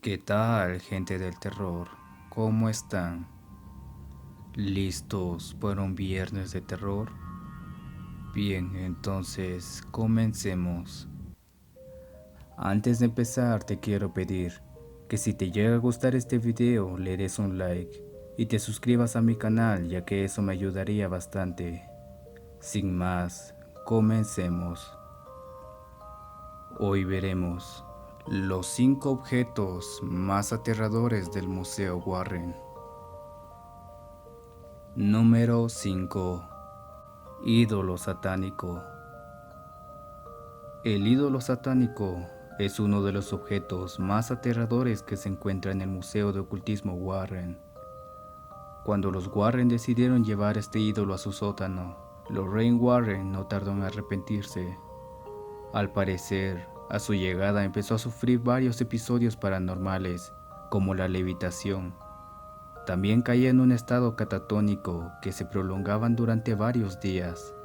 ¿Qué tal, gente del terror? ¿Cómo están? ¿Listos para un viernes de terror? Bien, entonces comencemos. Antes de empezar, te quiero pedir que si te llega a gustar este video, le des un like y te suscribas a mi canal, ya que eso me ayudaría bastante. Sin más, comencemos. Hoy veremos los 5 objetos más aterradores del Museo Warren. Número 5. Ídolo satánico. El ídolo satánico es uno de los objetos más aterradores que se encuentra en el Museo de Ocultismo Warren. Cuando los Warren decidieron llevar este ídolo a su sótano, Lorraine Warren no tardó en arrepentirse. Al parecer, a su llegada empezó a sufrir varios episodios paranormales, como la levitación. También caía en un estado catatónico que se prolongaban durante varios días.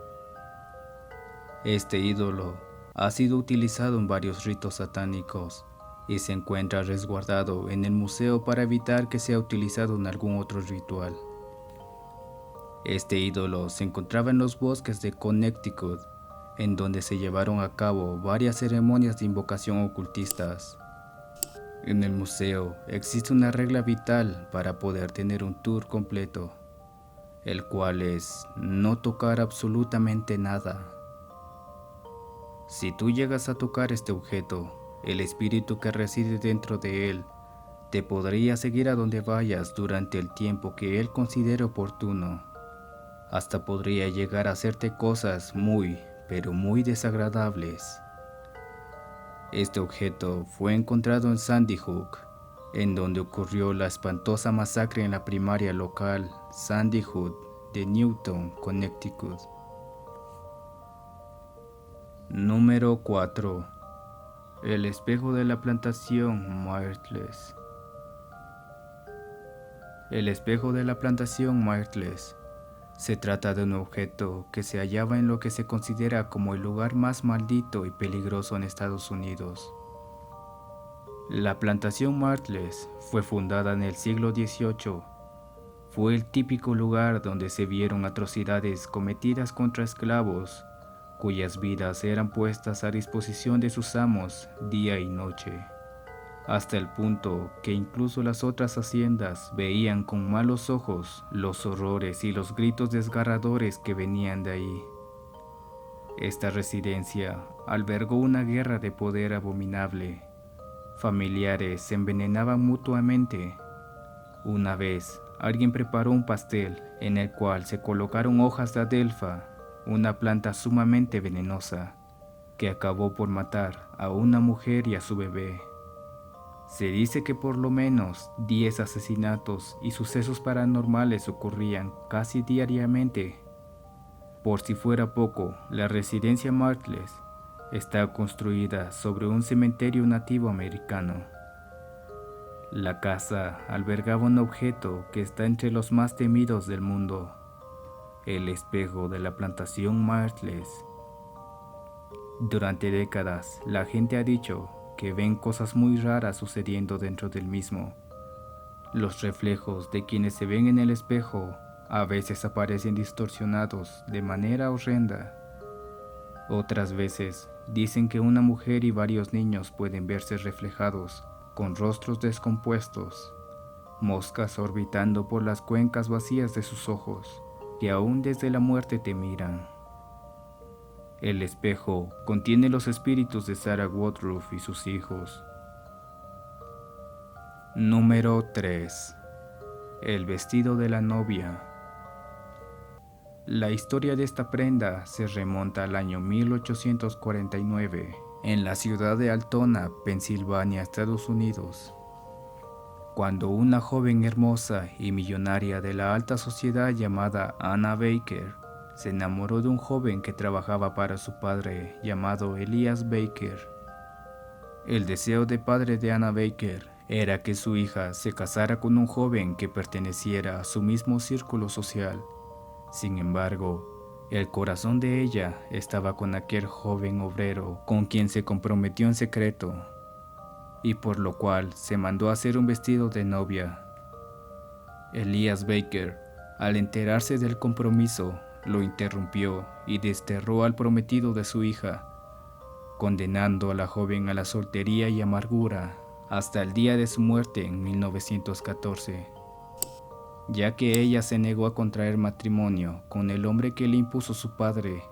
Este ídolo ha sido utilizado en varios ritos satánicos y se encuentra resguardado en el museo para evitar que sea utilizado en algún otro ritual. Este ídolo se encontraba en los bosques de Connecticut, en donde se llevaron a cabo varias ceremonias de invocación ocultistas. En el museo existe una regla vital para poder tener un tour completo, el cual es no tocar absolutamente nada. Si tú llegas a tocar este objeto, el espíritu que reside dentro de él te podría seguir a donde vayas durante el tiempo que él considere oportuno. Hasta podría llegar a hacerte cosas pero muy desagradables. Este objeto fue encontrado en Sandy Hook, en donde ocurrió la espantosa masacre en la primaria local Sandy Hook de Newton, Connecticut. Número 4. El espejo de la plantación Myrtles. El espejo de la plantación Myrtles se trata de un objeto que se hallaba en lo que se considera como el lugar más maldito y peligroso en Estados Unidos. La plantación Myrtles fue fundada en el siglo XVIII. Fue el típico lugar donde se vieron atrocidades cometidas contra esclavos, cuyas vidas eran puestas a disposición de sus amos día y noche, hasta el punto que incluso las otras haciendas veían con malos ojos los horrores y los gritos desgarradores que venían de ahí. Esta residencia albergó una guerra de poder abominable. Familiares se envenenaban mutuamente. Una vez, alguien preparó un pastel en el cual se colocaron hojas de adelfa, una planta sumamente venenosa, que acabó por matar a una mujer y a su bebé. Se dice que por lo menos 10 asesinatos y sucesos paranormales ocurrían casi diariamente. Por si fuera poco, la residencia Myrtles está construida sobre un cementerio nativo americano. La casa albergaba un objeto que está entre los más temidos del mundo, el espejo de la plantación Myrtles. Durante décadas, la gente ha dicho que ven cosas muy raras sucediendo dentro del mismo. Los reflejos de quienes se ven en el espejo a veces aparecen distorsionados de manera horrenda. Otras veces dicen que una mujer y varios niños pueden verse reflejados con rostros descompuestos, moscas orbitando por las cuencas vacías de sus ojos, que aún desde la muerte te miran. El espejo contiene los espíritus de Sarah Woodruff y sus hijos. Número 3. El vestido de la novia. La historia de esta prenda se remonta al año 1849, en la ciudad de Altona, Pensilvania, Estados Unidos, cuando una joven hermosa y millonaria de la alta sociedad llamada Anna Baker se enamoró de un joven que trabajaba para su padre llamado Elias Baker. El deseo de padre de Anna Baker era que su hija se casara con un joven que perteneciera a su mismo círculo social. Sin embargo, el corazón de ella estaba con aquel joven obrero con quien se comprometió en secreto. y por lo cual se mandó a hacer un vestido de novia. Elias Baker, al enterarse del compromiso, lo interrumpió y desterró al prometido de su hija, condenando a la joven a la soltería y amargura hasta el día de su muerte en 1914, ya que ella se negó a contraer matrimonio con el hombre que le impuso su padre.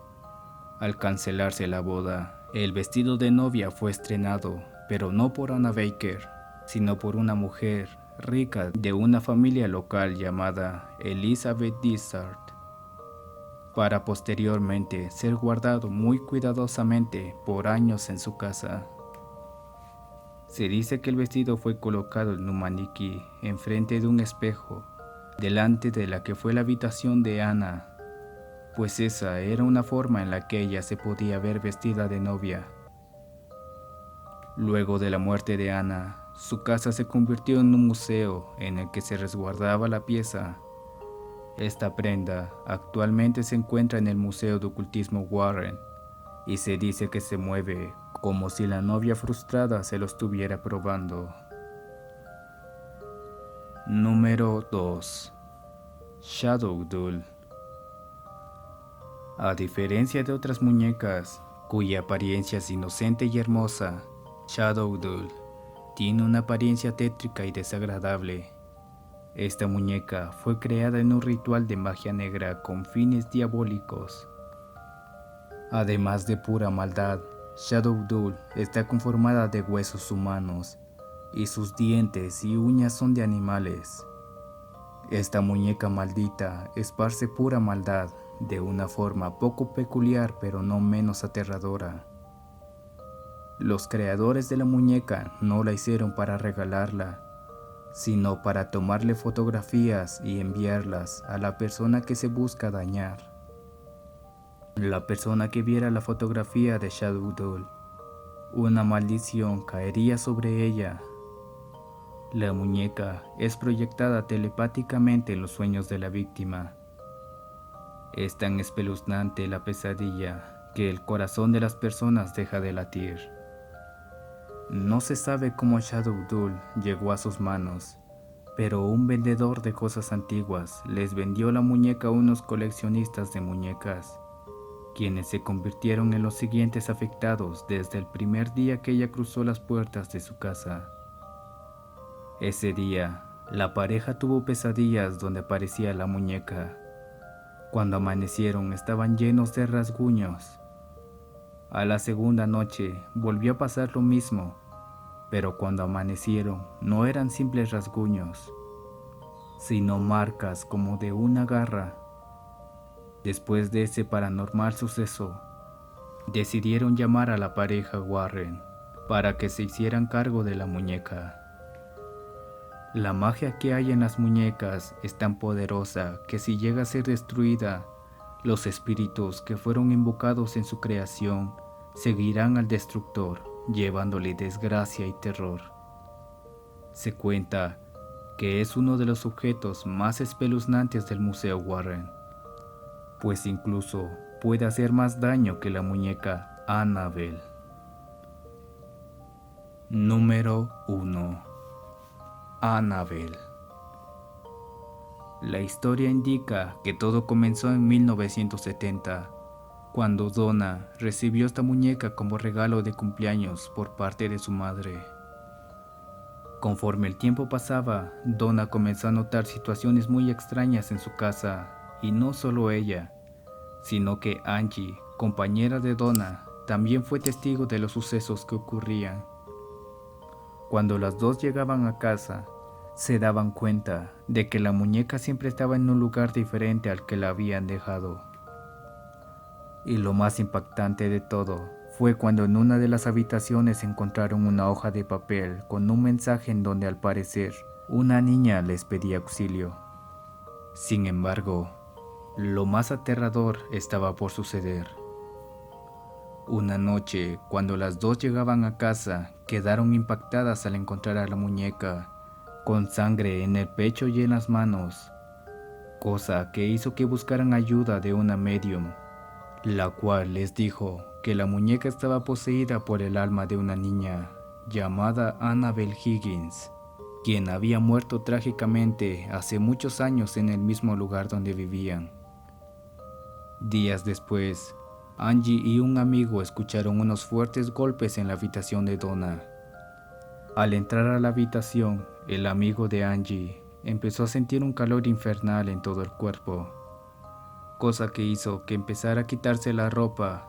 Al cancelarse la boda, el vestido de novia fue estrenado, pero no por Anna Baker, sino por una mujer rica de una familia local llamada Elizabeth Dishart, para posteriormente ser guardado muy cuidadosamente por años en su casa. Se dice que el vestido fue colocado en un maniquí enfrente de un espejo, delante de la que fue la habitación de Ana, pues esa era una forma en la que ella se podía ver vestida de novia. Luego de la muerte de Ana, su casa se convirtió en un museo en el que se resguardaba la pieza. Esta prenda actualmente se encuentra en el Museo de Ocultismo Warren y se dice que se mueve como si la novia frustrada se lo estuviera probando. Número 2. Shadow Doll. A diferencia de otras muñecas, cuya apariencia es inocente y hermosa, Shadow Doll tiene una apariencia tétrica y desagradable. Esta muñeca fue creada en un ritual de magia negra con fines diabólicos. Además de pura maldad, Shadow Doll está conformada de huesos humanos y sus dientes y uñas son de animales. Esta muñeca maldita esparce pura maldad de una forma poco peculiar pero no menos aterradora. Los creadores de la muñeca no la hicieron para regalarla, sino para tomarle fotografías y enviarlas a la persona que se busca dañar. La persona que viera la fotografía de Shadow Doll, una maldición caería sobre ella. La muñeca es proyectada telepáticamente en los sueños de la víctima. Es tan espeluznante la pesadilla que el corazón de las personas deja de latir. No se sabe cómo Shadow Doll llegó a sus manos, pero un vendedor de cosas antiguas les vendió la muñeca a unos coleccionistas de muñecas, quienes se convirtieron en los siguientes afectados desde el primer día que ella cruzó las puertas de su casa. Ese día, la pareja tuvo pesadillas donde aparecía la muñeca. Cuando amanecieron estaban llenos de rasguños. A la segunda noche volvió a pasar lo mismo, pero cuando amanecieron no eran simples rasguños, sino marcas como de una garra. Después de ese paranormal suceso, decidieron llamar a la pareja Warren para que se hicieran cargo de la muñeca. La magia que hay en las muñecas es tan poderosa que si llega a ser destruida, los espíritus que fueron invocados en su creación seguirán al destructor, llevándole desgracia y terror. Se cuenta que es uno de los objetos más espeluznantes del Museo Warren, pues incluso puede hacer más daño que la muñeca Annabelle. Número 1. Annabelle. La historia indica que todo comenzó en 1970, cuando Donna recibió esta muñeca como regalo de cumpleaños por parte de su madre. Conforme el tiempo pasaba, Donna comenzó a notar situaciones muy extrañas en su casa, y no solo ella, sino que Angie, compañera de Donna, también fue testigo de los sucesos que ocurrían. Cuando las dos llegaban a casa, se daban cuenta de que la muñeca siempre estaba en un lugar diferente al que la habían dejado. Y lo más impactante de todo fue cuando en una de las habitaciones encontraron una hoja de papel con un mensaje en donde al parecer una niña les pedía auxilio. Sin embargo, lo más aterrador estaba por suceder. Una noche, cuando las dos llegaban a casa, quedaron impactadas al encontrar a la muñeca con sangre en el pecho y en las manos, cosa que hizo que buscaran ayuda de una medium, la cual les dijo que la muñeca estaba poseída por el alma de una niña llamada Annabel Higgins, quien había muerto trágicamente hace muchos años en el mismo lugar donde vivían. Días después, Angie y un amigo escucharon unos fuertes golpes en la habitación de Donna. Al entrar a la habitación, el amigo de Angie empezó a sentir un calor infernal en todo el cuerpo, cosa que hizo que empezara a quitarse la ropa,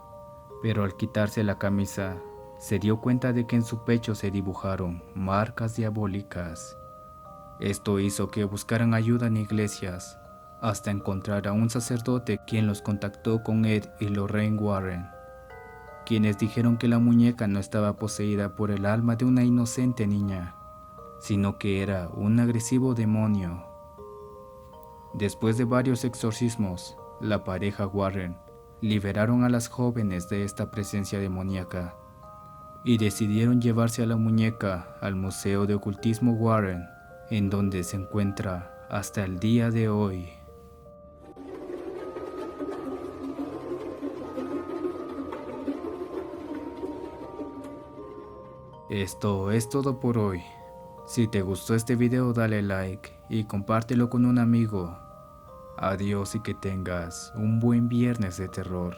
pero al quitarse la camisa, se dio cuenta de que en su pecho se dibujaron marcas diabólicas. Esto hizo que buscaran ayuda en iglesias, hasta encontrar a un sacerdote quien los contactó con Ed y Lorraine Warren, quienes dijeron que la muñeca no estaba poseída por el alma de una inocente niña, sino que era un agresivo demonio. Después de varios exorcismos, la pareja Warren liberaron a las jóvenes de esta presencia demoníaca y decidieron llevarse a la muñeca al Museo de Ocultismo Warren, en donde se encuentra hasta el día de hoy. Esto es todo por hoy. Si te gustó este video, dale like y compártelo con un amigo. Adiós y que tengas un buen viernes de terror.